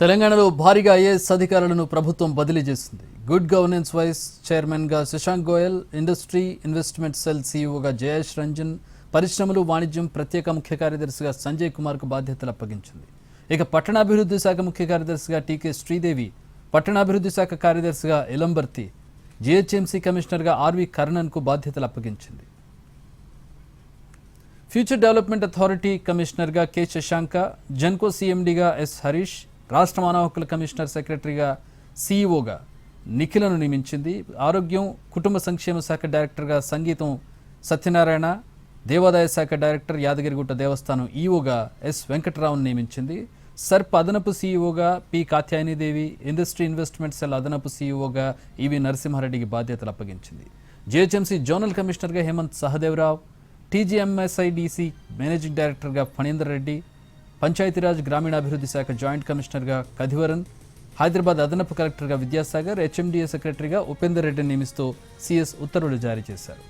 తెలంగాణలో భారీగా ఐఏఎస్ అధికారులను ప్రభుత్వం బదిలీ చేసింది. గుడ్ గవర్నెన్స్ వైస్ చైర్మన్గా Shashank Goyal, industry investment cell సీఈఓగా జయేష్ రంజన్, పరిశ్రమలు వాణిజ్యం ప్రత్యేక ముఖ్య కార్యదర్శిగా సంజయ్ కుమార్కు బాధ్యతలు అప్పగించింది. ఇక పట్టణాభివృద్ధి శాఖ ముఖ్య కార్యదర్శిగా టీకే శ్రీదేవి, పట్టణాభివృద్ధి శాఖ కార్యదర్శిగా ఎలంబర్తి, జీహెచ్ఎంసీ కమిషనర్గా ఆర్వి కర్ణన్కు బాధ్యతలు అప్పగించింది. ఫ్యూచర్ డెవలప్మెంట్ అథారిటీ కమిషనర్గా కె శశాంక, జెన్కో సీఎండీగా ఎస్ హరీష్, రాష్ట్ర మానవ హక్కుల కమిషనర్ సెక్రటరీగా సీఈఓగా నిఖిలను నియమించింది. ఆరోగ్యం కుటుంబ సంక్షేమ శాఖ డైరెక్టర్గా సంగీతం సత్యనారాయణ, దేవాదాయ శాఖ డైరెక్టర్ యాదగిరిగుట్ట దేవస్థానం ఈఓగా ఎస్ వెంకటరావును నియమించింది. సర్ప్ అదనపు సీఈఓగా పి కాత్యాయనిదేవి, ఇండస్ట్రీ ఇన్వెస్ట్మెంట్ సెల్ అదనపు సీఈఓగా ఈవి నరసింహారెడ్డికి బాధ్యతలు అప్పగించింది. జీహెచ్ఎంసీ జోనల్ కమిషనర్గా హేమంత్ సహదేవరావు, టీజీఎంఎస్ఐడిసి మేనేజింగ్ డైరెక్టర్గా ఫణీందర్ రెడ్డి, పంచాయతీరాజ్ గ్రామీణాభివృద్ధి శాఖ జాయింట్ కమిషనర్గా కధివరన్, హైదరాబాద్ అదనపు కలెక్టర్గా విద్యాసాగర్, హెచ్ఎండిఏ సెక్రటరీగా ఉపేందర్ రెడ్డిని నియమిస్తూ సీఎస్ ఉత్తర్వులు జారీ చేశారు.